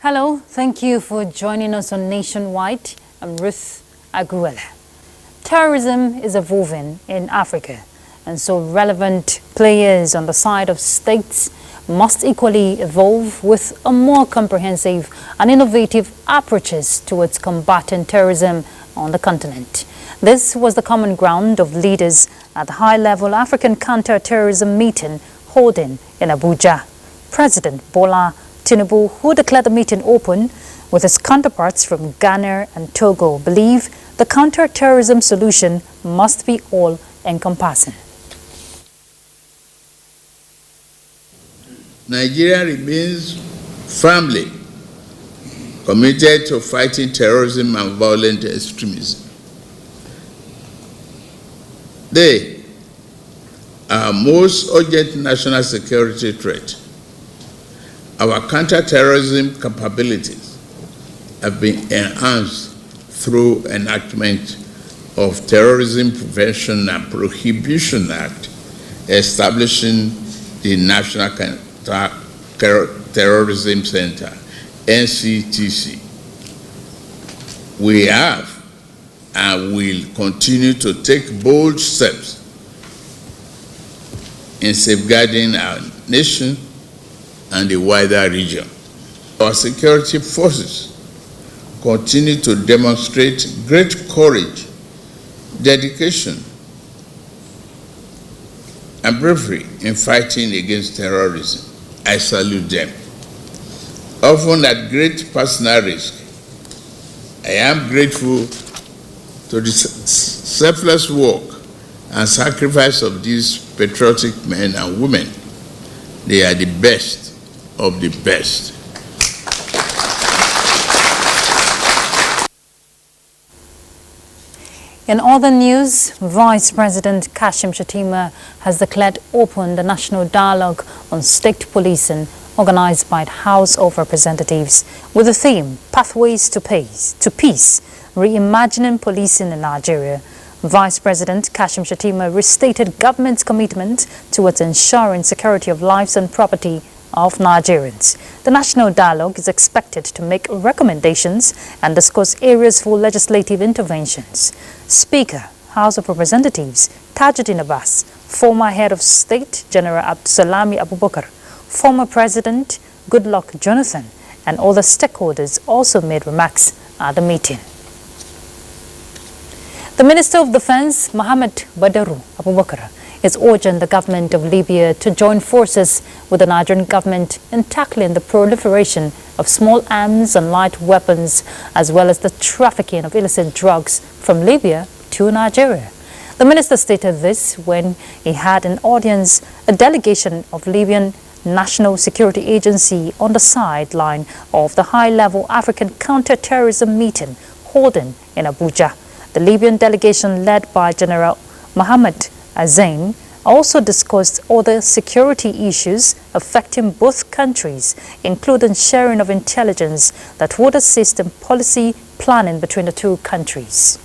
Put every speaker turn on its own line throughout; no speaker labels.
Hello, thank you for joining us on Nationwide. I'm Ruth Aguela. Terrorism is evolving in Africa, and so relevant players on the side of states must equally evolve with a more comprehensive and innovative approaches towards combating terrorism on the continent. This was the common ground of leaders at the high-level African Counterterrorism meeting holding in Abuja. President Bola Tinubu, who declared the meeting open with his counterparts from Ghana and Togo, believe the counter-terrorism solution must be all-encompassing.
Nigeria remains firmly committed to fighting terrorism and violent extremism. They are our most urgent national security threat. Our counter-terrorism capabilities have been enhanced through enactment of Terrorism Prevention and Prohibition Act, establishing the National Counter-Terrorism Center, NCTC. We have and will continue to take bold steps in safeguarding our nation and the wider region. Our security forces continue to demonstrate great courage, dedication, and bravery in fighting against terrorism. I salute them. Often at great personal risk, I am grateful to the selfless work and sacrifice of these patriotic men and women. They are the best of the best.
In other news, Vice President Kashim Shettima has declared open the National Dialogue on State Policing organized by the House of Representatives with the theme Pathways to Peace, Reimagining Policing in Nigeria. Vice President Kashim Shettima restated government's commitment towards ensuring security of lives and property of Nigerians. The National Dialogue is expected to make recommendations and discuss areas for legislative interventions. Speaker, House of Representatives Tajuddin Abbas, former Head of State General Abdulsalami Abubakar, former President Goodluck Jonathan, and other stakeholders also made remarks at the meeting. The Minister of Defense, Mohammed Badaru Abubakar, is urging the government of Libya to join forces with the Nigerian government in tackling the proliferation of small arms and light weapons, as well as the trafficking of illicit drugs from Libya to Nigeria. The minister stated this when he had an audience, a delegation of Libyan National Security Agency on the sideline of the high-level African Counter-Terrorism meeting holding in Abuja. The Libyan delegation led by General Mohammed Azain also discussed other security issues affecting both countries, including sharing of intelligence that would assist in policy planning between the two countries.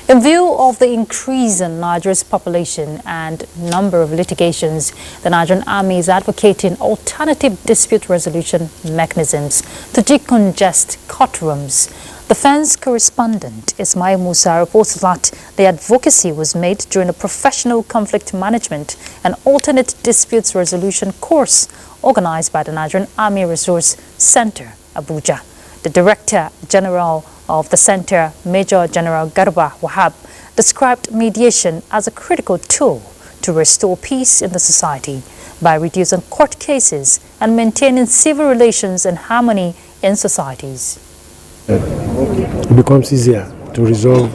In view of the increase in Nigeria's population and number of litigations, the Nigerian Army is advocating alternative dispute resolution mechanisms to decongest courtrooms. Defense correspondent Ismail Musa reports that the advocacy was made during a professional conflict management and alternate disputes resolution course organized by the Nigerian Army Resource Center, Abuja. The Director General of the center, Major General Garba Wahab, described mediation as a critical tool to restore peace in the society by reducing court cases and maintaining civil relations and harmony in societies.
It becomes easier to resolve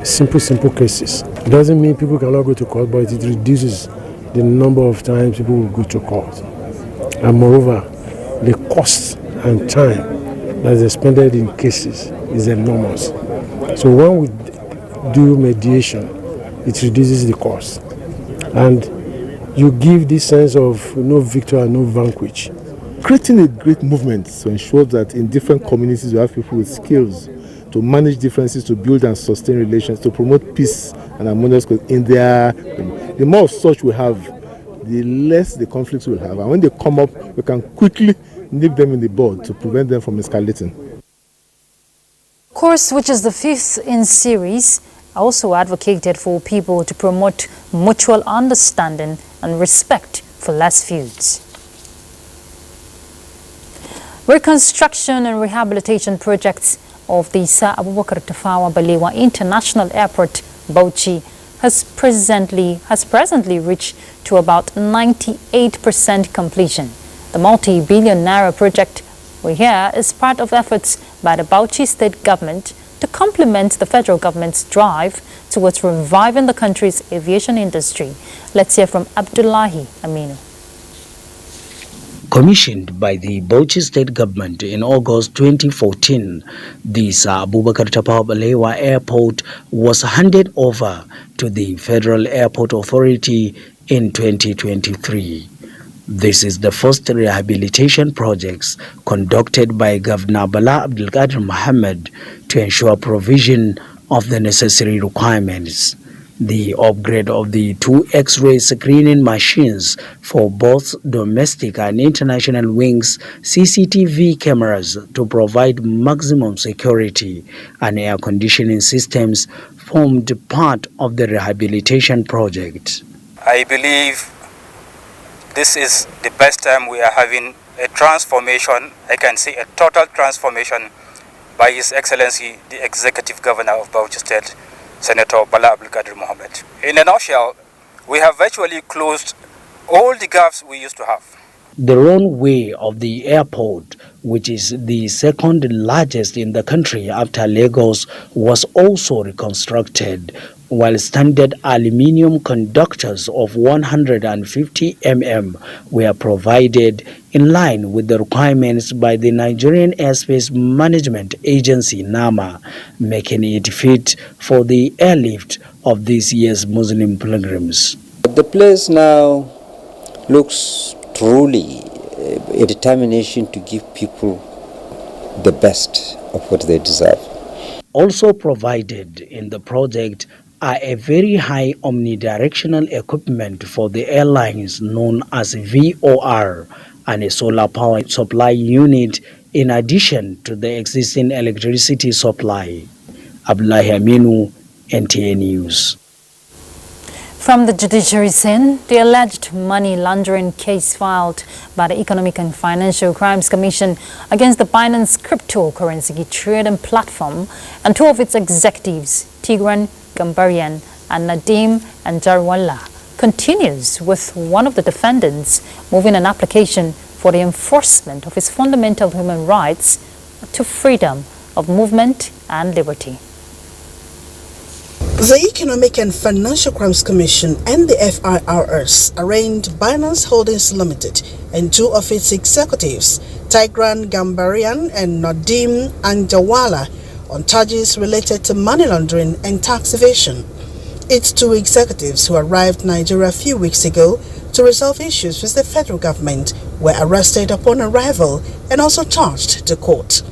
simple cases. It doesn't mean people cannot go to court, but it reduces the number of times people will go to court. And moreover, the cost and time that is expended in cases is enormous. So when we do mediation, it reduces the cost. And you give this sense of no victor and no vanquish.
Creating a great movement to ensure that in different communities you have people with skills to manage differences, to build and sustain relations, to promote peace and harmonious in their. The more of such we have, the less the conflicts we'll have. And when they come up, we can quickly nip them in the bud to prevent them from escalating.
Course, which is the 5th in series, also advocated for people to promote mutual understanding and respect for less feuds. Reconstruction and rehabilitation projects of the Sir Abubakar Tafawa Balewa International Airport, Bauchi, has presently reached to about 98% completion. The multi-billion naira project we hear is part of efforts by the Bauchi state government to complement the federal government's drive towards reviving the country's aviation industry. Let's hear from Abdullahi Aminu.
Commissioned by the Bauchi state government in August 2014, the Sir Abubakar Tafawa Balewa Airport was handed over to the Federal Airport Authority in 2023. This is the first rehabilitation projects conducted by Governor Bala Abdulkadir Mohammed to ensure provision of the necessary requirements. The upgrade of the 2 X-ray screening machines for both domestic and international wings, CCTV cameras to provide maximum security, and air conditioning systems formed part of the rehabilitation project.
I believe this is the best time we are having a transformation, I can say a total transformation by His Excellency, the Executive Governor of Bauchi State, Senator Bala Abdulkadir Mohammed. In a nutshell, we have virtually closed all the gaps we used to have.
The runway of the airport, which is the second largest in the country after Lagos, was also reconstructed, while standard aluminium conductors of 150 mm were provided in line with the requirements by the Nigerian Airspace Management Agency (NAMA), making it fit for the airlift of this year's Muslim pilgrims.
The place now looks truly a determination to give people the best of what they deserve.
Also provided in the project are a very high omnidirectional equipment for the airlines known as VOR and a solar power supply unit in addition to the existing electricity supply. Abdullahi Aminu, NTA News.
From the judiciary scene, the alleged money laundering case filed by the Economic and Financial Crimes Commission against the Binance cryptocurrency trading platform and 2 of its executives, Tigran Gambarian and Nadim Anjarwalla, continues, with one of the defendants moving an application for the enforcement of his fundamental human rights to freedom of movement and liberty.
The Economic and Financial Crimes Commission and the FIRS arraigned Binance Holdings Limited and 2 of its executives, Tigran Gambarian and Nadim Anjarwalla, on charges related to money laundering and tax evasion. Its 2 executives, who arrived in Nigeria a few weeks ago to resolve issues with the federal government, were arrested upon arrival and also charged to court.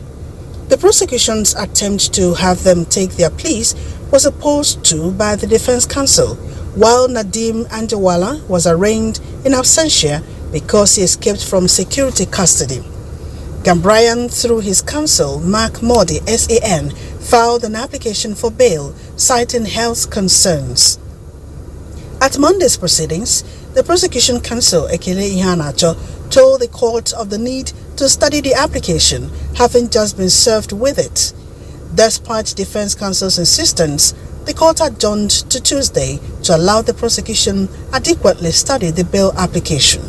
The prosecution's attempt to have them take their pleas was opposed to by the defense counsel, while Nadim Anjarwalla was arraigned in absentia because he escaped from security custody. Gambarian, through his counsel, Mark Modi, SAN, filed an application for bail, citing health concerns. At Monday's proceedings, the prosecution counsel, Ekele Ihanacho, told the court of the need to study the application, having just been served with it. Despite defense counsel's insistence, The court adjourned to Tuesday to allow the prosecution adequately study the bail application.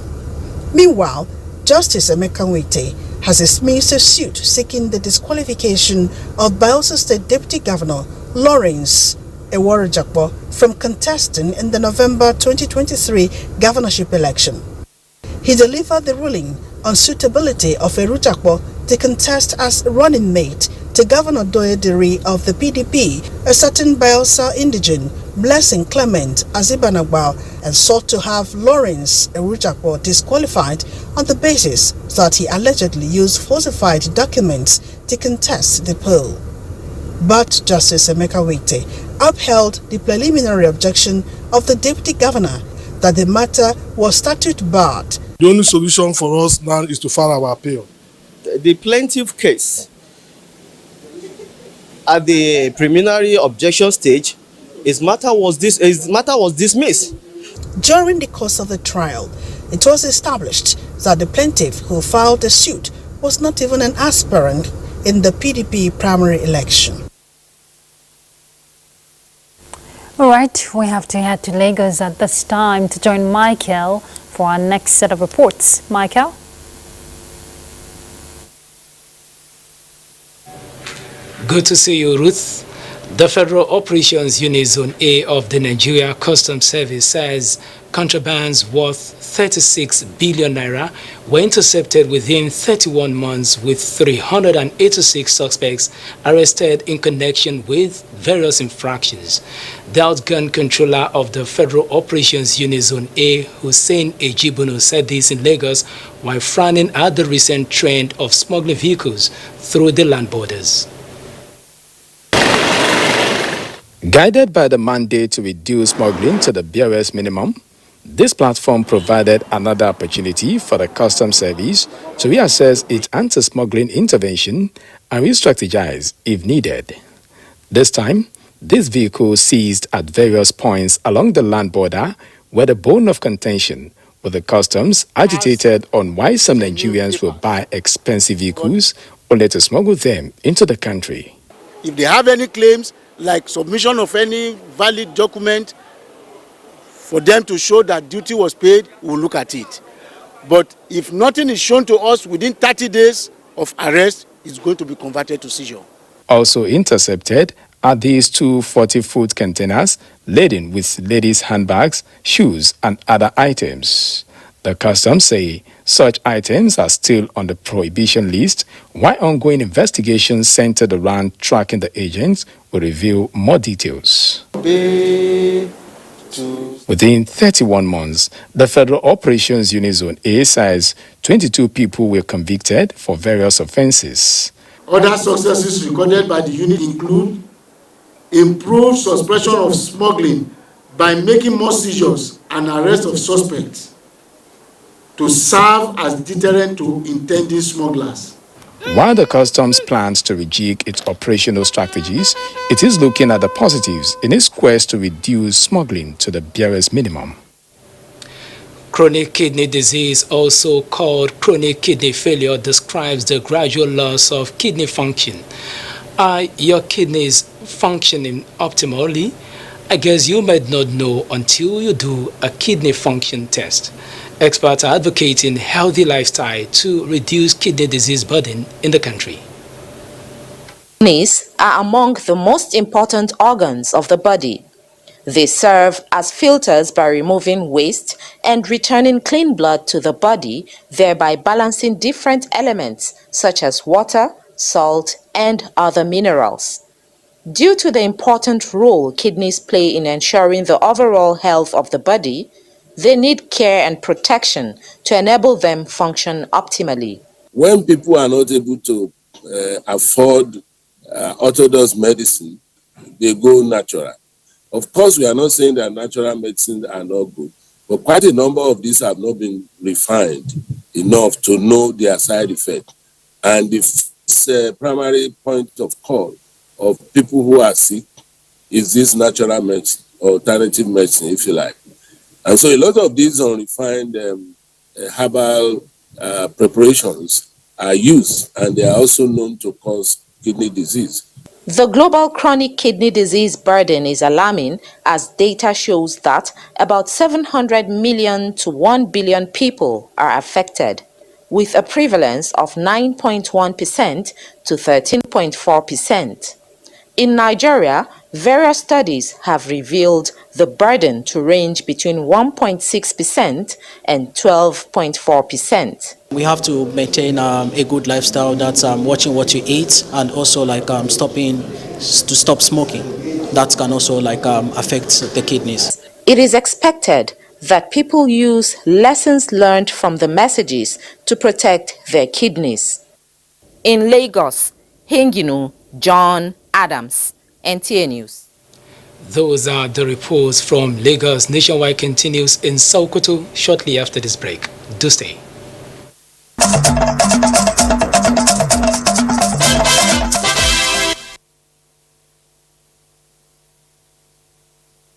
Meanwhile, Justice Emeka Nwite has dismissed a suit seeking the disqualification of Bayelsa State Deputy Governor Lawrence Eworujakpo from contesting in the November 2023 governorship election. He delivered the ruling on suitability of Eworujakpo to contest as running mate to Governor Doyediri of the PDP, a certain Bayelsa indigene, Blessing Clement Azibanagba, and sought to have Lawrence Eworujakpo disqualified on the basis that he allegedly used falsified documents to contest the poll. But Justice Emeka Nwite upheld the preliminary objection of the Deputy Governor that the matter was statute barred.
The only solution for us now is to file our appeal.
The plaintiff case at the preliminary objection stage, his matter was dismissed.
During the course of the trial, it was established that the plaintiff who filed the suit was not even an aspirant in the PDP primary election.
All right, we have to head to Lagos at this time to join Michael for our next set of reports. Michael?
Good to see you, Ruth. The Federal Operations Unit Zone A of the Nigeria Customs Service says contrabands worth 36 billion naira were intercepted within 31 months, with 386 suspects arrested in connection with various infractions. The outgoing controller of the Federal Operations Unit Zone A, Hussein Ejibono, said this in Lagos while frowning at the recent trend of smuggling vehicles through the land borders. Guided by the mandate to reduce smuggling to the barest minimum, this platform provided another opportunity for the Customs Service to reassess its anti-smuggling intervention and re-strategize if needed. This time, these vehicles seized at various points along the land border were the bone of contention, with the customs agitated on why some Nigerians will buy expensive vehicles only to smuggle them into the country.
If they have any claims, like submission of any valid document for them to show that duty was paid, we'll look at it. But if nothing is shown to us within 30 days of arrest, it's going to be converted to seizure.
Also intercepted are these two 40-foot containers laden with ladies' handbags, shoes, and other items. The customs say such items are still on the prohibition list, while ongoing investigations centered around tracking the agents will reveal more details. Within 31 months, the Federal Operations Unit Zone A says 22 people were convicted for various offenses.
Other successes recorded by the unit include improved suppression of smuggling by making more seizures and arrest of suspects to serve as deterrent to intending smugglers.
While the customs plans to rejig its operational strategies, it is looking at the positives in its quest to reduce smuggling to the barest minimum. Chronic kidney disease, also called chronic kidney failure, describes the gradual loss of kidney function. Are your kidneys functioning optimally? I guess you might not know until you do a kidney function test. Experts are advocating healthy lifestyle to reduce kidney disease burden in the country.
Kidneys are among the most important organs of the body. They serve as filters by removing waste and returning clean blood to the body, thereby balancing different elements such as water, salt, and other minerals. Due to the important role kidneys play in ensuring the overall health of the body, they need care and protection to enable them function optimally.
When people are not able to afford orthodox medicine, they go natural. Of course, we are not saying that natural medicines are not good, but quite a number of these have not been refined enough to know their side effect. And the primary point of call of people who are sick is this natural medicine, alternative medicine, if you like. And so a lot of these unrefined herbal preparations are used, and they are also known to cause kidney disease.
The global chronic kidney disease burden is alarming as data shows that about 700 million to 1 billion people are affected, with a prevalence of 9.1% to 13.4%. In Nigeria, various studies have revealed the burden to range between 1.6% and 12.4%.
We have to maintain a good lifestyle, that's watching what you eat, and also stop smoking. That can also affect the kidneys.
It is expected that people use lessons learned from the messages to protect their kidneys. In Lagos, Hinginu, John Adams, NTA News.
Those are the reports from Lagos. Nationwide continues in Sokoto shortly after this break. Do stay.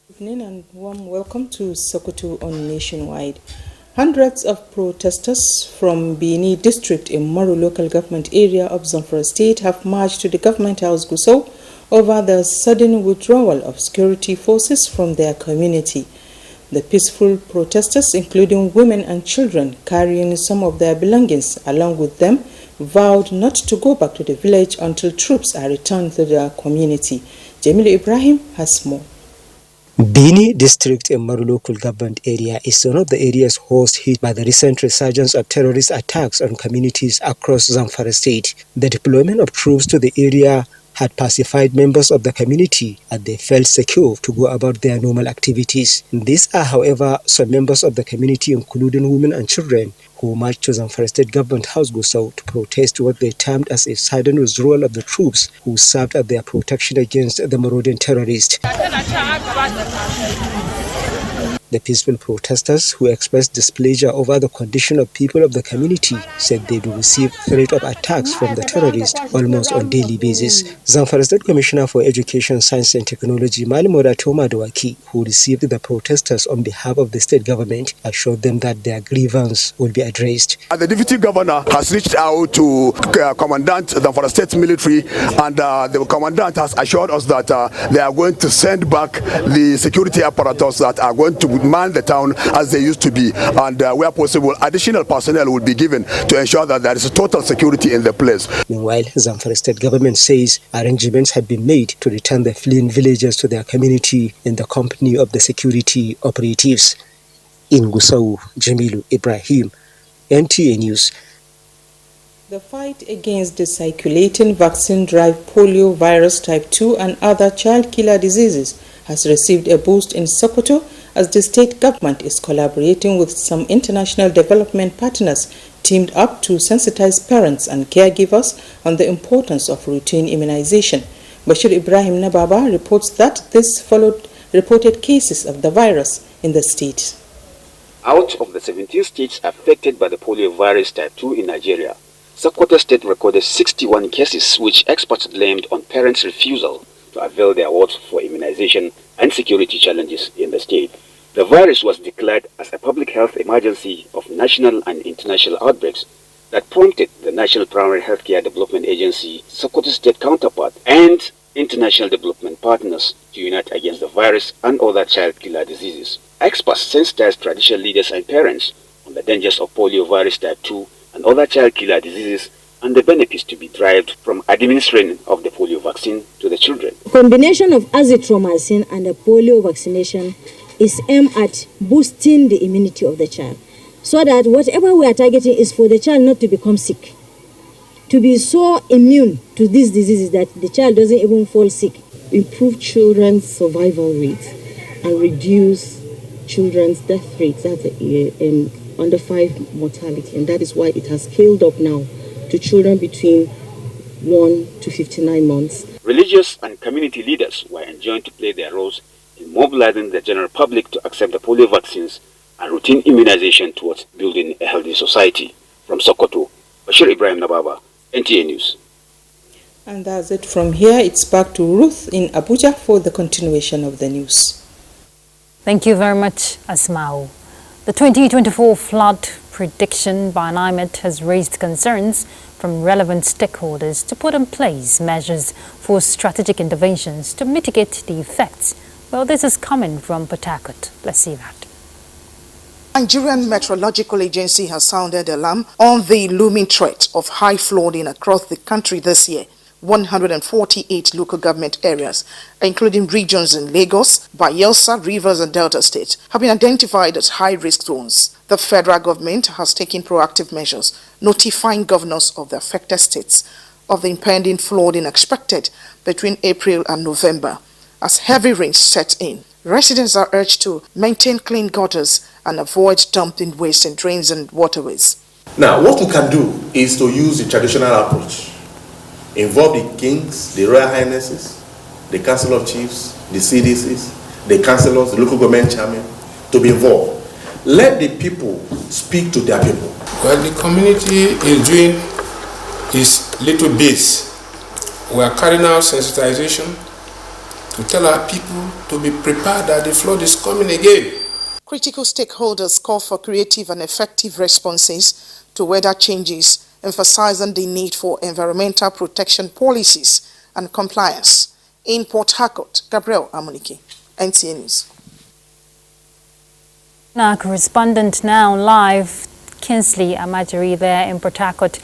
Good evening and warm welcome to Sokoto on Nationwide. Hundreds of protesters from Bini district in Moru local government area of Zamfara state have marched to the government house Gusau over the sudden withdrawal of security forces from their community. The peaceful protesters, including women and children carrying some of their belongings along with them, vowed not to go back to the village until troops are returned to their community. Jamil Ibrahim has more.
Bini district in Maru local government area is one of the areas host hit by the recent resurgence of terrorist attacks on communities across Zamfara state. The deployment of troops to the area had pacified members of the community and they felt secure to go about their normal activities. These are, however, some members of the community, including women and children, who marched to Zamfara State Government House Gusau to protest what they termed as a sudden withdrawal of the troops who served as their protection against the marauding terrorists. The peaceful protesters, who expressed displeasure over the condition of people of the community, said they do receive threat of attacks from the terrorists almost on daily basis. Zamfara State Commissioner for Education, Science and Technology, Malimora Toma Dawaki, who received the protesters on behalf of the state government, assured them that their grievance will be addressed.
The Deputy Governor has reached out to Commandant Zamfara State Military, and the Commandant has assured us that they are going to send back the security apparatus that are going to man the town as they used to be, and where possible additional personnel will be given to ensure that there is total security in the place.
Meanwhile, Zamfara State government says arrangements have been made to return the fleeing villagers to their community in the company of the security operatives. In Gusau, Jamilu Ibrahim, NTA News.
The fight against the circulating vaccine drive polio virus type 2 and other child killer diseases has received a boost in Sokoto as the state government is collaborating with some international development partners teamed up to sensitize parents and caregivers on the importance of routine immunization. Bashir Ibrahim Nababa reports that this followed reported cases of the virus in the state.
Out of the 17 states affected by the polio virus type 2 in Nigeria, Sokoto State recorded 61 cases which experts blamed on parents' refusal to avail their wards for immunization and security challenges in the state. The virus was declared as a public health emergency of national and international outbreaks that prompted the National Primary Healthcare Development Agency, Sokoto State counterpart, and international development partners to unite against the virus and other child killer diseases. Experts sensitized traditional leaders and parents on the dangers of polio virus type 2 and other child killer diseases and the benefits to be derived from administering of the polio vaccine to the children.
The combination of azithromycin and the polio vaccination is aimed at boosting the immunity of the child, so that whatever we are targeting is for the child not to become sick, to be so immune to these diseases that the child doesn't even fall sick.
Improve children's survival rates and reduce children's death rates, that's under 5 mortality, and that is why it has scaled up now to children between 1 to 59 months.
Religious and community leaders were enjoined to play their roles in mobilizing the general public to accept the polio vaccines and routine immunization towards building a healthy society. From Sokoto, Bashir Ibrahim Nababa, NTA News.
And that's it from here. It's back to Ruth in Abuja for the continuation of the news.
Thank you very much, Asmao. The 2024 flood prediction by NIMET has raised concerns from relevant stakeholders to put in place measures for strategic interventions to mitigate the effects. Well, this is coming from Port Harcourt. Let's see that.
Nigerian Meteorological Agency has sounded alarm on the looming threat of high flooding across the country this year. 148 local government areas, including regions in Lagos, Bayelsa, Rivers and Delta State, have been identified as high-risk zones. The federal government has taken proactive measures, notifying governors of the affected states of the impending flooding expected between April and November. As heavy rains set in, residents are urged to maintain clean gutters and avoid dumping waste in drains and waterways.
Now, what we can do is to use the traditional approach. Involve the kings, the royal highnesses, the council of chiefs, the CDCs, the councillors, the local government chairman, to be involved. Let the people speak to their people.
Well, the community is doing its little bits. We are carrying out sensitization to tell our people to be prepared that the flood is coming again.
Critical stakeholders call for creative and effective responses to weather changes, emphasizing the need for environmental protection policies and compliance. In Port Harcourt, Gabriel Amunike, NTA News.
Our correspondent now live, Kinsley Amajiri there in Port Harcourt.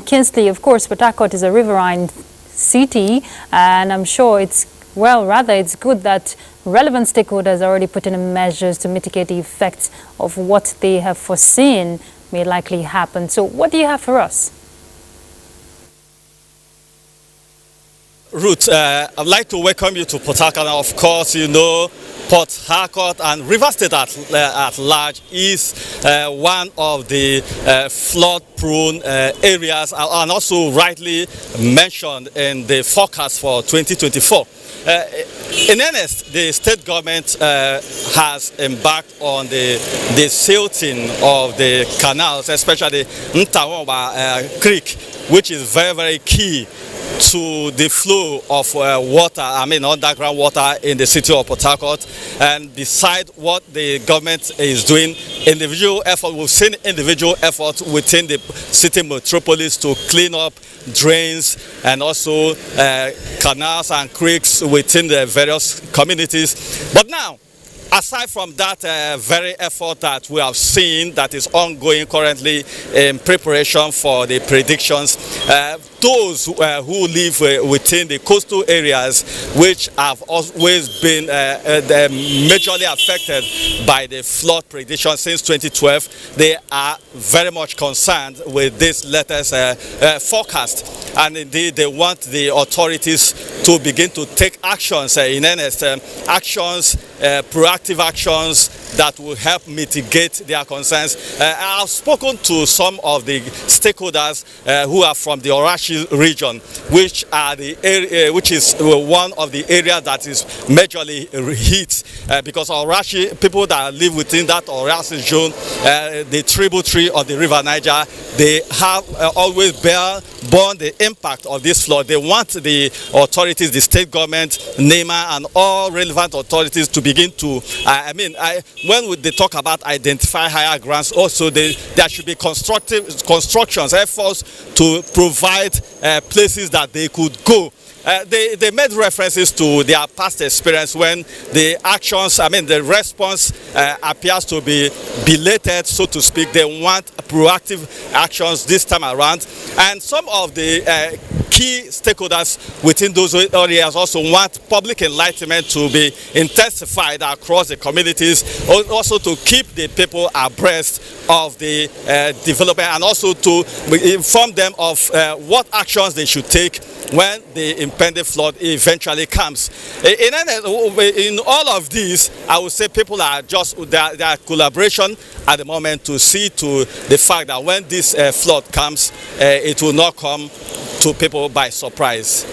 Kinsley, of course, Port Harcourt is a riverine city, and I'm sure it's good that relevant stakeholders are already putting in measures to mitigate the effects of what they have foreseen may likely happen. So what do you have for us?
Ruth, I'd like to welcome you to Port Harcourt. Of course, you know, Port Harcourt and River State at large is one of the flood-prone areas, and also rightly mentioned in the forecast for 2024. In earnest, the state government has embarked on the silting of the canals, especially Ntawamba Creek, which is very, very key to the flow of underground water in the city of Port Harcourt. And beside what the government is doing, we've seen individual efforts within the city metropolis to clean up drains and also canals and creeks within the various communities. But now, aside from that very effort that we have seen that is ongoing currently in preparation for the predictions, those who live within the coastal areas, which have always been majorly affected by the flood prediction since 2012, they are very much concerned with this latest forecast. And indeed, they want the authorities to begin to take actions, in earnest, proactive actions that will help mitigate their concerns. I've spoken to some of the stakeholders who are from the Orashi region, which is one of the areas that is majorly hit because Orashi, people that live within that Orashi zone, the tributary of the River Niger, they have always borne the impact of this flood. They want the authorities, the state government, NEMA, and all relevant authorities to begin to, when they talk about identify higher grants, also there should be constructions, efforts to provide places that they could go. They made references to their past experience when the actions, the response appears to be belated, so to speak. They want proactive actions this time around. And some of the key stakeholders within those areas also want public enlightenment to be intensified across the communities, also to keep the people abreast of the development, and also to inform them of what actions they should take when the impending flood eventually comes. In all of this, I would say people are just their collaboration at the moment to see to the fact that when this flood comes, it will not come to people by surprise.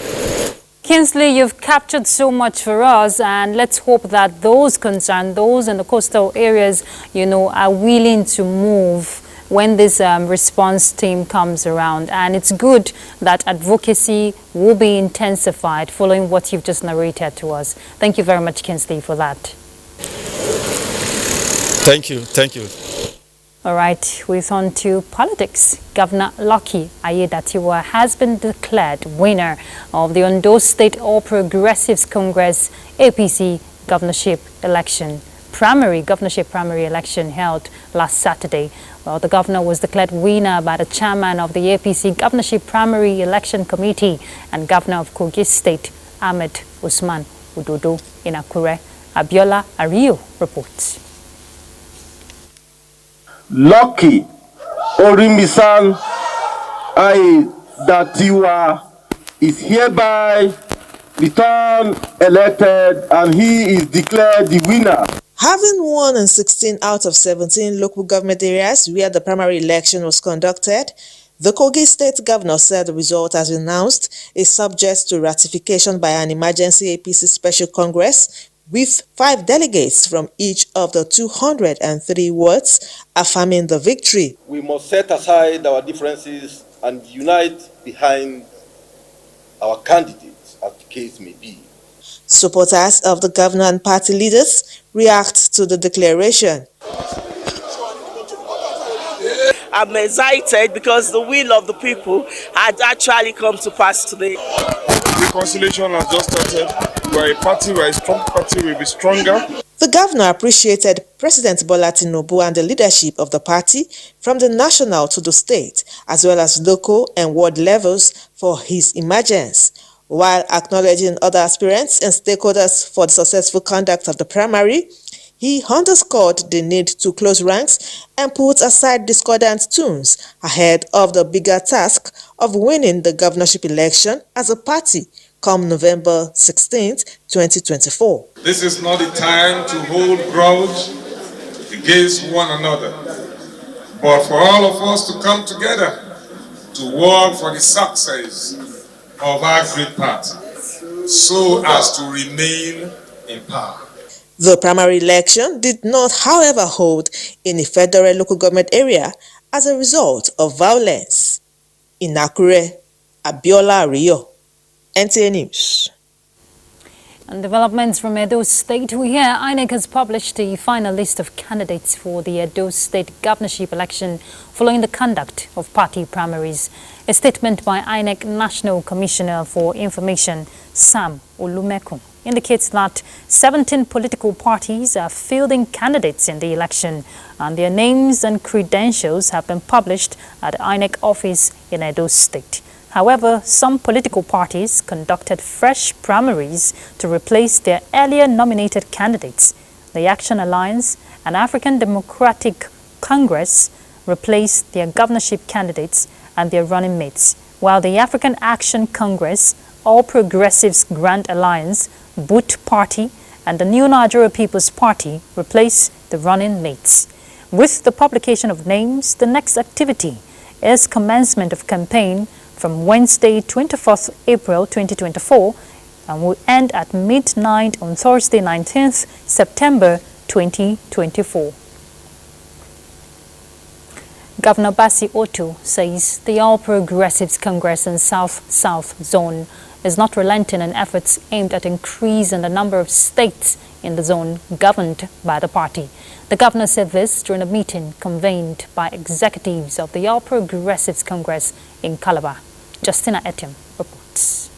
Kinsley, you've captured so much for us, and let's hope that those concerned, those in the coastal areas, are willing to move when this response team comes around. And it's good that advocacy will be intensified following what you've just narrated to us. Thank you very much, Kinsley, for that.
Thank you. Thank you.
All right, we're on to politics. Governor Lucky Aiyedatiwa has been declared winner of the Ondo State All Progressives Congress APC governorship election. Governorship primary election held last Saturday. Well, the governor was declared winner by the chairman of the APC Governorship Primary Election Committee and governor of Kogi State, Ahmed Usman Udodo in Akure. Abiola Ario reports.
Lucky Orimisan Aiyedatiwa is hereby returned elected and he is declared the winner.
Having won in 16 out of 17 local government areas where the primary election was conducted, the Kogi State Governor said the result, as announced, is subject to ratification by an emergency APC Special Congress with 5 delegates from each of the 203 wards affirming the victory.
We must set aside our differences and unite behind our candidates, as the case may be.
Supporters of the governor and party leaders react to the declaration.
I'm excited because the will of the people had actually come to pass today.
Reconciliation has just started. We're a party, we're a strong party, we'll be stronger.
The governor appreciated President Bola Tinubu and the leadership of the party from the national to the state, as well as local and ward levels for his emergence, while acknowledging other aspirants and stakeholders for the successful conduct of the primary. He underscored the need to close ranks and put aside discordant tunes ahead of the bigger task of winning the governorship election as a party come November 16, 2024.
This is not the time to hold grudge against one another, but for all of us to come together to work for the success of our great party, so as to remain in power.
The primary election did not, however, hold in a federal local government area as a result of violence. In Akure, Abiola Rio, NTA News.
And developments from Edo State, we hear INEC has published the final list of candidates for the Edo State governorship election following the conduct of party primaries. A statement by INEC National Commissioner for Information, Sam Olumekun, indicates that 17 political parties are fielding candidates in the election, and their names and credentials have been published at the INEC office in Edo State. However, some political parties conducted fresh primaries to replace their earlier nominated candidates. The Action Alliance and African Democratic Congress replaced their governorship candidates and their running mates, while the African Action Congress, All Progressives Grand Alliance, Boot Party, and the New Nigeria People's Party replaced the running mates. With the publication of names, the next activity is commencement of campaign from Wednesday, 24th April 2024, and will end at midnight on Thursday, 19th September 2024. Governor Basi Otto says the All Progressives Congress in South Zone is not relenting in efforts aimed at increasing the number of states in the zone governed by the party. The governor said this during a meeting convened by executives of the All Progressives Congress in Calabar. Justina Etienne reports.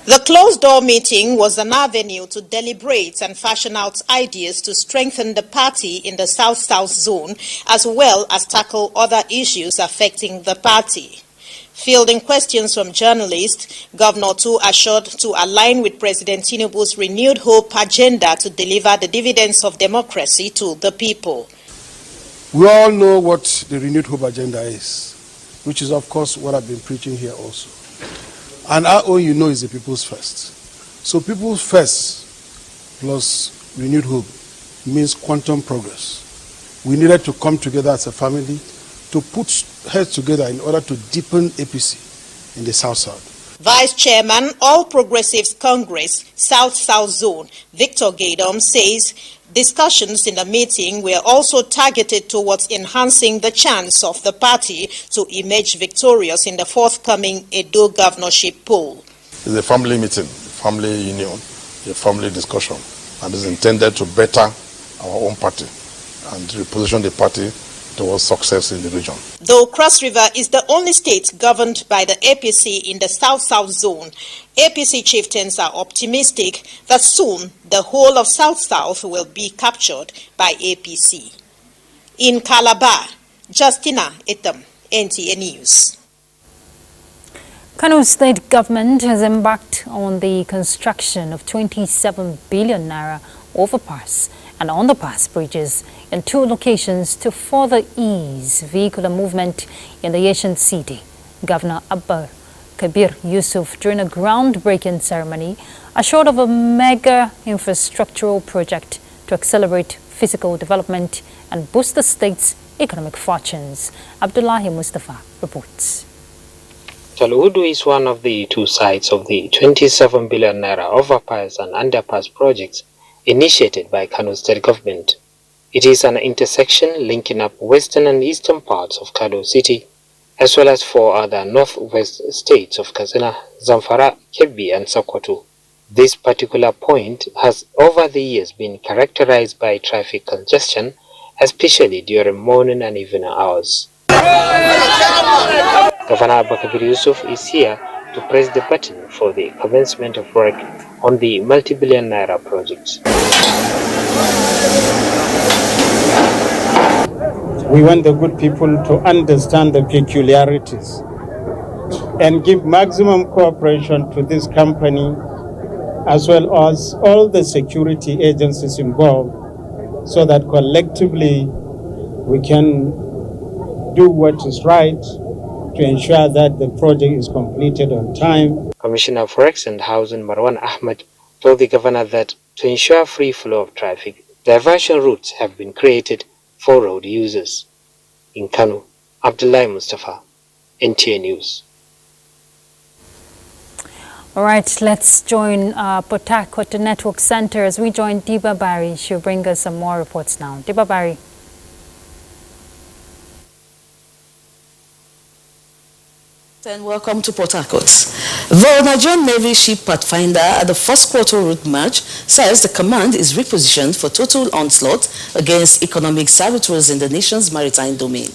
The closed-door meeting was an avenue to deliberate and fashion out ideas to strengthen the party in the South-South zone, as well as tackle other issues affecting the party. Fielding questions from journalists, Governor Tu assured to align with President Tinubu's renewed hope agenda to deliver the dividends of democracy to the people.
We all know what the renewed hope agenda is, which is, of course, what I've been preaching here also. And our own, you know, is the people's first. So people's first plus renewed hope means quantum progress. We needed to come together as a family to put heads together in order to deepen APC in the South-South.
Vice Chairman, All Progressives Congress, South-South Zone, Victor Gaydom, says discussions in the meeting were also targeted towards enhancing the chance of the party to emerge victorious in the forthcoming Edo governorship poll.
It's a family meeting, family union, a family discussion, and is intended to better
our own party and reposition the party towards success in the region.
Though Cross River is the only state governed by the APC in the South-South zone, APC chieftains are optimistic that soon the whole of South-South will be captured by APC. In Calabar, Justina Etam, NTA News.
Kano State government has embarked on the construction of 27 billion naira overpass and underpass bridges in 2 locations to further ease vehicular movement in the ancient city. Governor Abba Kabir Yusuf, during a groundbreaking ceremony, assured of a mega infrastructural project to accelerate physical development and boost the state's economic fortunes. Abdullahi Mustafa reports.
Toluhudu is one of the 2 sites of the 27 billion naira overpass and underpass projects initiated by Kano State government. It is an intersection linking up western and eastern parts of Kano City, as well as 4 other northwest states of Katsina, Zamfara, Kebbi and Sokoto. This particular point has over the years been characterized by traffic congestion, especially during morning and evening hours. Governor Abba Kabir Yusuf is here to press the button for the commencement of work on the multi-billion naira project.
We want the good people to understand the peculiarities and give maximum cooperation to this company as well as all the security agencies involved so that collectively we can do what is right to ensure that the project is completed on time.
Commissioner for Works and Housing Marwan Ahmed told the governor that to ensure free flow of traffic, diversion routes have been created for road users. In Kano, Abdullahi Mustafa, NTA News.
All right, let's join Port Harcourt Network Center as we join Diba Barry. She'll bring us some more reports now. Diba Barry.
And welcome to Port Harcourt. The Nigerian Navy ship Pathfinder at the first quarter route march says the command is repositioned for total onslaught against economic saboteurs in the nation's maritime domain.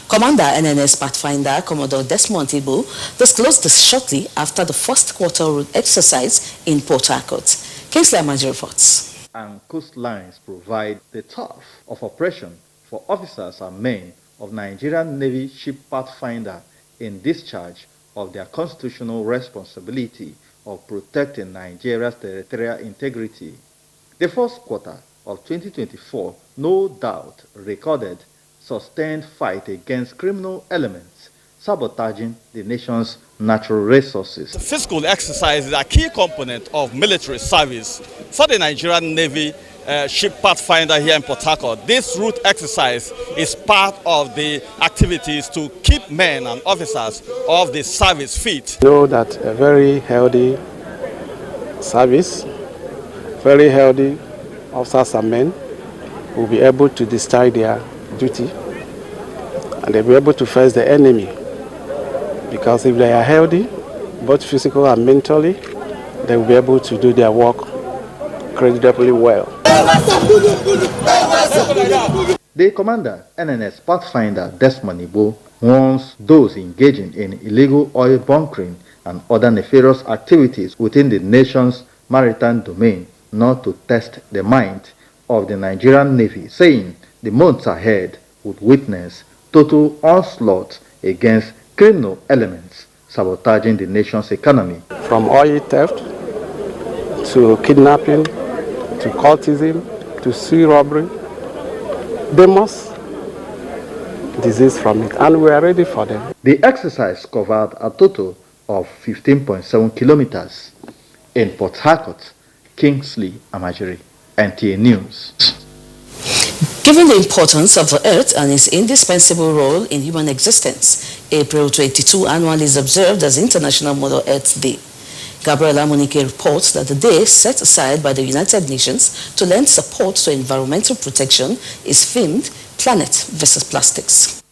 Commander NNS Pathfinder Commodore Desmond Ibu disclosed this shortly after the first quarter route exercise in Port Harcourt. Kingsley Amaji reports.
And coastlines provide the turf of operation for officers and men of Nigerian Navy ship Pathfinder in discharge of their constitutional responsibility of protecting Nigeria's territorial integrity. The first quarter of 2024, no doubt, recorded sustained fight against criminal elements sabotaging the nation's natural resources.
The physical exercise is a key component of military service for the Nigerian Navy ship Pathfinder here in Port Harcourt. This route exercise is part of the activities to keep men and officers of the service fit.
Know that a very healthy service, very healthy officers and men will be able to discharge their duty and they'll be able to face the enemy, because if they are healthy, both physical and mentally, they will be able to do their work creditably well.
The commander, NNS Pathfinder Desmond Ibu, warns those engaging in illegal oil bunkering and other nefarious activities within the nation's maritime domain not to test the might of the Nigerian Navy, saying the months ahead would witness total onslaught against criminal elements sabotaging the nation's economy.
From oil theft to kidnapping to cultism to sea robbery, they must desist from it, and we are ready for them.
The exercise covered a total of 15.7 kilometers. In Port Harcourt, Kingsley Amajiri, NTA News.
Given the importance of the Earth and its indispensable role in human existence, April 22 annually is observed as International Mother Earth Day. Gabriela Monike reports that the day set aside by the United Nations to lend support to environmental protection is themed Planet versus Plastics.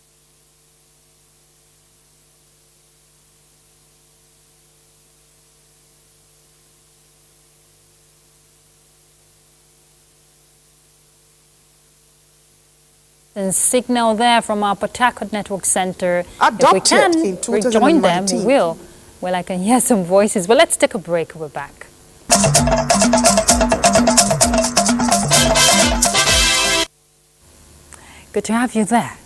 And signal there from our Port Harcourt Network Center.
Adopted
if we can
in
rejoin them, we
2019.
will. Well, I can hear some voices, but let's take a break. We're back. Good to have you there.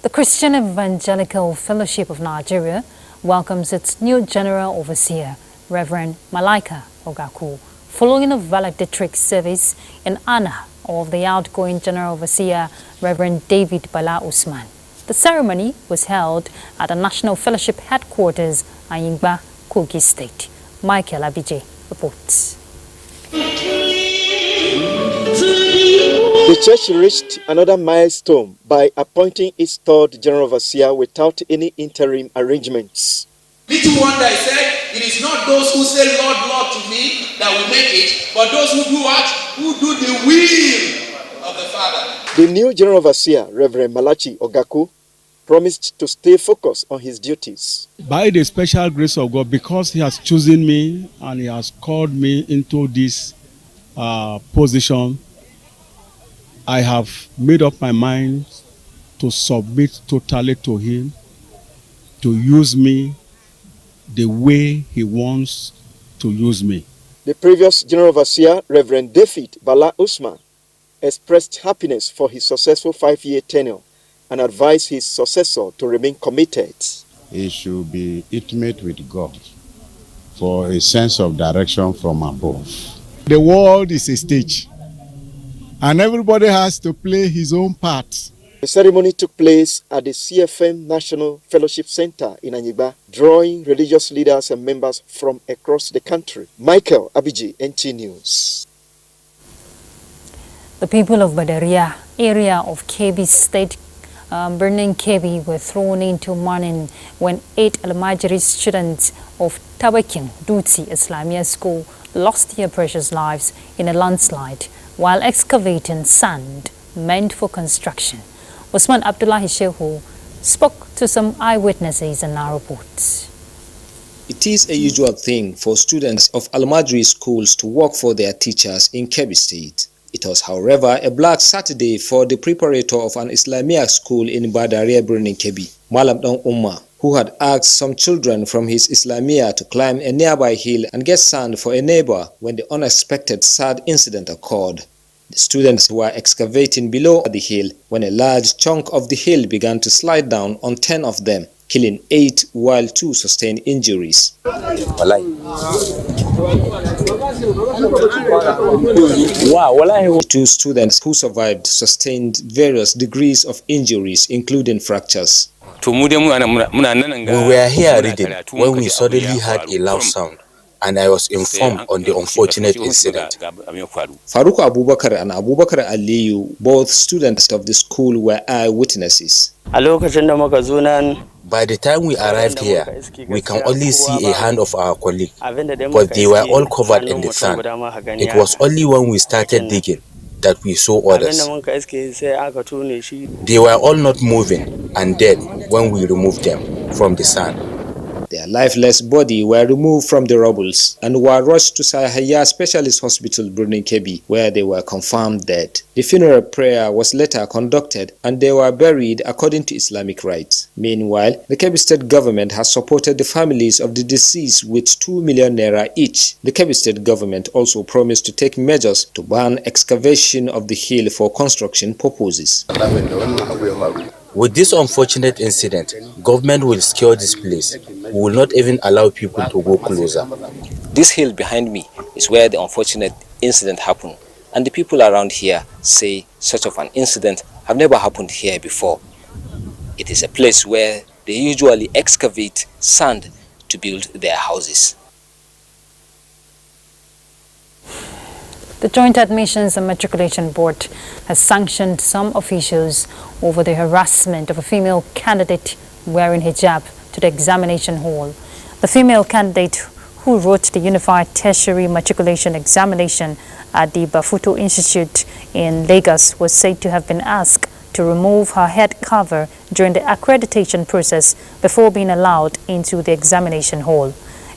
The Christian Evangelical Fellowship of Nigeria welcomes its new General Overseer, Reverend Malaika Ogaku, following a valedictory service in honor of the outgoing General Overseer, Reverend David Bala Usman. The ceremony was held at the National Fellowship Headquarters, Ayingba, Kogi State. Michael Abije reports.
The church reached another milestone by appointing its third General Overseer without any interim arrangements.
Little wonder, I said, it is not those who say, Lord, Lord to me that will make it, but those who do what? Who do the will of the Father.
The new General Overseer, Reverend Malachi Ogaku, promised to stay focused on his duties.
By the special grace of God, because he has chosen me and he has called me into this position, I have made up my mind to submit totally to him, to use me the way he wants to use me.
The previous General Overseer, Reverend David Bala Usman, expressed happiness for his successful 5-year tenure and advised his successor to remain committed.
He should be intimate with God for a sense of direction from above. The world is a stage, and everybody has to play his own part.
The ceremony took place at the CFM National Fellowship Center in Anyigba, drawing religious leaders and members from across the country. Michael Abiji, NTA News.
The people of Badaria, area of Kebbi State, burning Kebbi, were thrown into mourning when 8 Almajiri students of Tabaking Dutsi Islamia School lost their precious lives in a landslide while excavating sand meant for construction. Usman Abdullahi Shehu spoke to some eyewitnesses in our reports.
It is a usual thing for students of Almajiri schools to work for their teachers in Kebbi State. It was, however, a black Saturday for the preparator of an Islamia school in Badaria, Burning Kebbi, Malam Don Umma, who had asked some children from his Islamia to climb a nearby hill and get sand for a neighbor when the unexpected sad incident occurred. The students were excavating below the hill when a large chunk of the hill began to slide down on 10 of them, killing 8 while 2 sustained injuries. The 2 students who survived sustained various degrees of injuries, including fractures.
We were here reading when we suddenly heard a loud sound, and I was informed on the unfortunate incident.
Farouk Abubakar and Abubakar Aliyu, both students of the school, were eyewitnesses.
By the time we arrived here, we can only see a hand of our colleague, but they were all covered in the sand. It was only when we started digging that we saw others. They were all not moving and dead when we removed them from the sand.
Their lifeless bodies were removed from the rubbles and were rushed to Sahaya Specialist Hospital, Burning Kebbi, where they were confirmed dead. The funeral prayer was later conducted and they were buried according to Islamic rites. Meanwhile, the Kebbi State government has supported the families of the deceased with 2 million naira each. The Kebbi State government also promised to take measures to ban excavation of the hill for construction purposes.
With this unfortunate incident, government will secure this place. We will not even allow people to go closer.
This hill behind me is where the unfortunate incident happened, and the people around here say such of an incident have never happened here before. It is a place where they usually excavate sand to build their houses.
The Joint Admissions and Matriculation Board has sanctioned some officials over the harassment of a female candidate wearing hijab to the examination hall. The female candidate who wrote the Unified Tertiary Matriculation Examination at the Bafuto Institute in Lagos was said to have been asked to remove her head cover during the accreditation process before being allowed into the examination hall.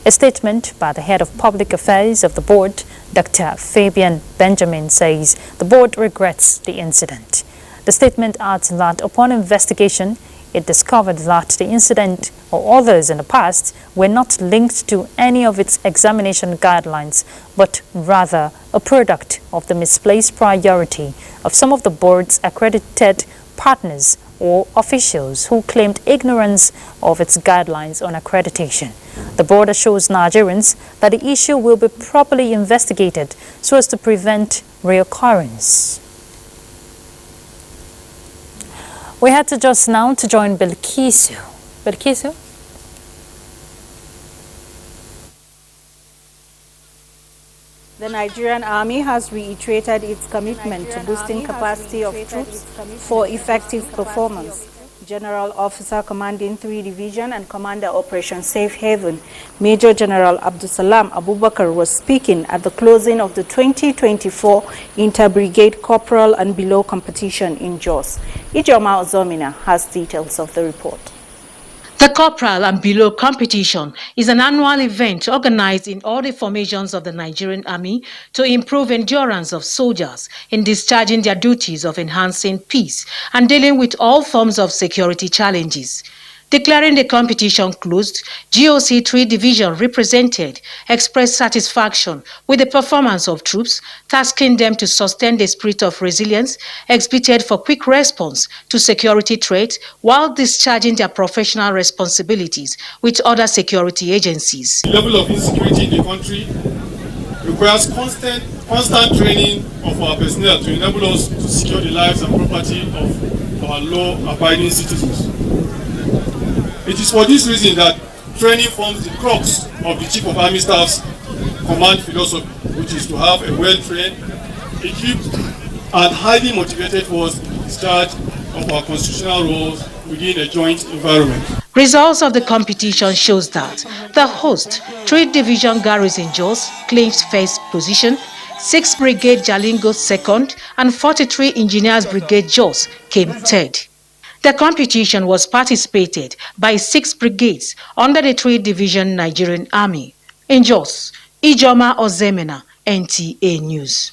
A statement by the head of public affairs of the board, Dr. Fabian Benjamin, says the board regrets the incident. The statement adds that upon investigation, it discovered that the incident or others in the past were not linked to any of its examination guidelines, but rather a product of the misplaced priority of some of the board's accredited partners or officials who claimed ignorance of its guidelines on accreditation. The board assures Nigerians that the issue will be properly investigated so as to prevent reoccurrence. We had to just now to join Bilkisu. Bilkisu?
The Nigerian Army has reiterated its commitment to boosting capacity of troops for effective performance. General Officer Commanding 3 Division and Commander Operation Safe Haven, Major General Abdusalam Abubakar was speaking at the closing of the 2024 Inter-Brigade Corporal and Below competition in Jos. Ijoma Ozomina has details of the report.
The Corporal and Below competition is an annual event organized in all the formations of the Nigerian Army to improve endurance of soldiers in discharging their duties of enhancing peace and dealing with all forms of security challenges. Declaring the competition closed, GOC 3 Division represented expressed satisfaction with the performance of troops, tasking them to sustain the spirit of resilience exhibited for quick response to security threats while discharging their professional responsibilities with other security agencies.
The level of insecurity in the country requires constant training of our personnel to enable us to secure the lives and property of our law-abiding citizens. It is for this reason that training forms the crux of the Chief of Army Staff's command philosophy, which is to have a well-trained, equipped, and highly motivated force in discharge of our constitutional roles within a joint environment.
Results of the competition shows that the host, 3 Division Garrison Jos, claims first position, 6th Brigade Jalingo second, and 43 Engineers Brigade Jos came third. The competition was participated by 6 brigades under the 3 Division Nigerian Army. In Jos, Ijoma Ozemena, NTA News.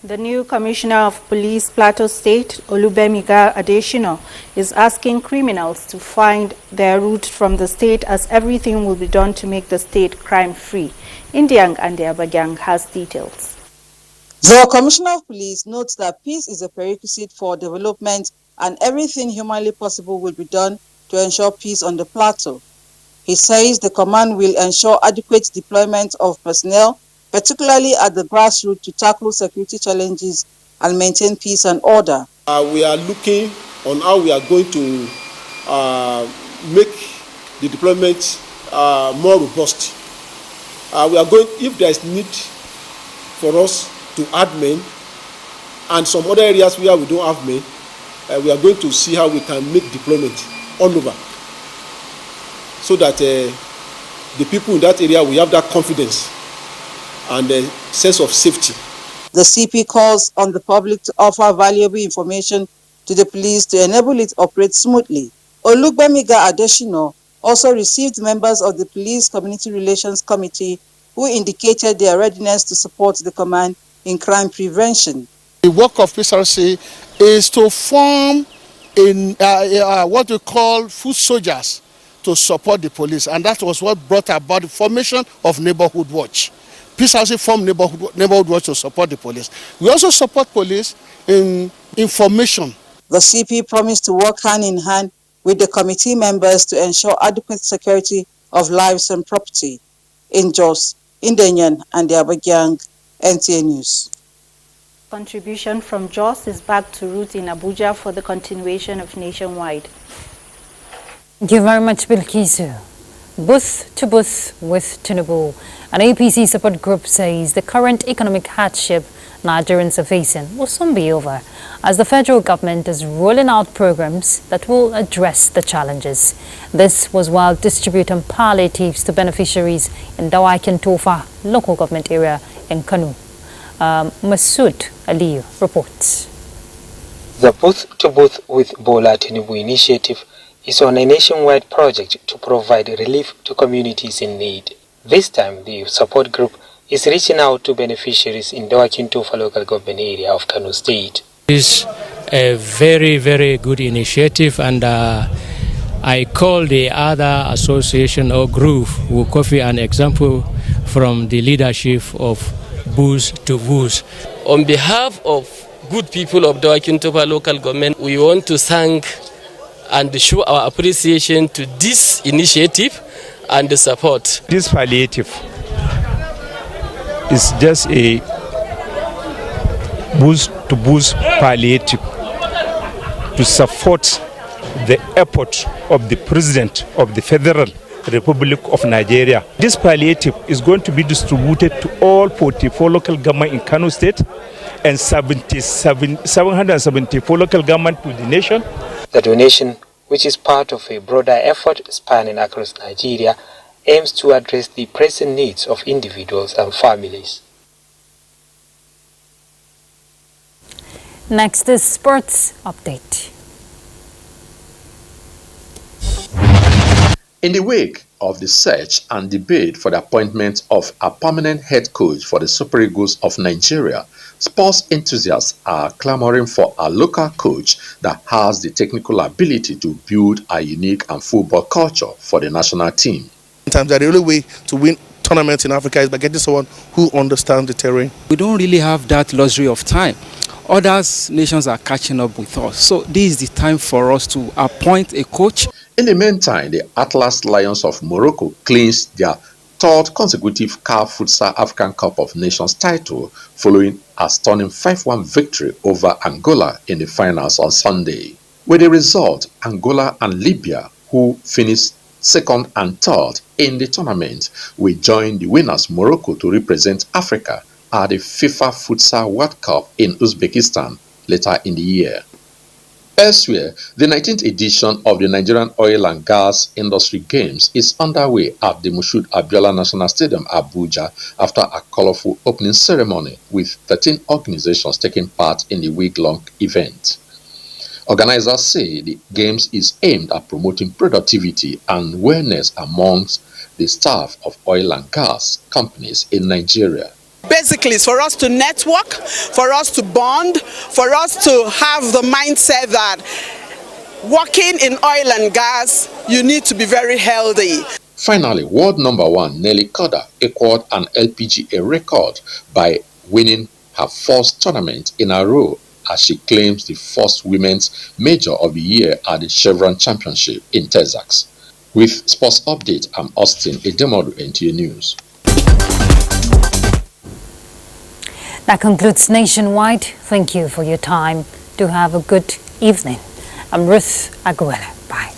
The new Commissioner of Police, Plateau State, Olubemiga Adeshino, is asking criminals to find their route from the state as everything will be done to make the state crime-free. Indiang and Abagang has details.
The Commissioner of Police notes that peace is a prerequisite for development and everything humanly possible will be done to ensure peace on the plateau. He says the command will ensure adequate deployment of personnel, particularly at the grassroots, to tackle security challenges and maintain peace and order.
We are looking on how we are going to make the deployment more robust. We are going, if there is need for us to add men, and some other areas where we don't have men, we are going to see how we can make deployment all over, so that the people in that area will have that confidence and a sense of safety.
The CP calls on the public to offer valuable information to the police to enable it operate smoothly. Olubemiga Adeshino also received members of the Police Community Relations Committee who indicated their readiness to support the command in crime prevention.
The work of PSRC is to form what we call foot soldiers to support the police, and that was what brought about the formation of Neighborhood Watch. PSRC formed Neighborhood Watch to support the police. We also support police in information.
The CP promised to work hand in hand with the committee members to ensure adequate security of lives and property. In Jos, Indenyan and the Abagang, NTA News.
Contribution from Jos is back to root in Abuja for the continuation of nationwide.
Thank you very much, Bilkisu. Booth to booth with Tinubu. An APC support group says the current economic hardship Nigerians are facing will soon be over, as the federal government is rolling out programs that will address the challenges. This was while distributing palliatives to beneficiaries in Dawakin Tofa local government area in Kanu. Masood Aliyu reports.
The Booth to Booth with Bola Tinubu initiative is on a nationwide project to provide relief to communities in need. This time, the support group is reaching out to beneficiaries in Dawakin Tofa local government area of Kano State.
This
a very, very good initiative, and I call the other association or group who copy an example from the leadership of Boost to Boost.
On behalf of good people of Dawakin Toba local government, we want to thank and show our appreciation to this initiative and the support.
This palliative is just a boost to boost palliative to support the effort of the President of the Federal Republic of Nigeria. This palliative is going to be distributed to all 44 local government in Kano State and 774 local government to the nation.
The donation, which is part of a broader effort spanning across Nigeria, aims to address the pressing needs of individuals and families.
Next is sports update.
In the wake of the search and debate for the appointment of a permanent head coach for the Super Eagles of Nigeria, sports enthusiasts are clamoring for a local coach that has the technical ability to build a unique and football culture for the national team.
Sometimes the only way to win tournaments in Africa is by getting someone who understands the terrain.
We don't really have that luxury of time. Other nations are catching up with us. So this is the time for us to appoint a coach.
In the meantime, the Atlas Lions of Morocco clinched their third consecutive CAF Futsal African Cup of Nations title following a stunning 5-1 victory over Angola in the finals on Sunday. With the result, Angola and Libya, who finished second and third in the tournament, will join the winners Morocco to represent Africa at the FIFA Futsal World Cup in Uzbekistan later in the year. Elsewhere, the 19th edition of the Nigerian Oil and Gas Industry Games is underway at the Moshood Abiola National Stadium, Abuja, after a colorful opening ceremony with 13 organizations taking part in the week-long event. Organizers say the Games is aimed at promoting productivity and wellness amongst the staff of oil and gas companies in Nigeria.
Basically, it's for us to network, for us to bond, for us to have the mindset that working in oil and gas, you need to be very healthy.
Finally, world number one Nelly Korda equaled an LPGA record by winning her first tournament in a row as she claims the first women's major of the year at the Chevron Championship in Texas. With Sports Update, I'm Austin Edemodu, NTA News.
That concludes Nationwide. Thank you for your time. Do have a good evening. I'm Ruth Aguilera. Bye.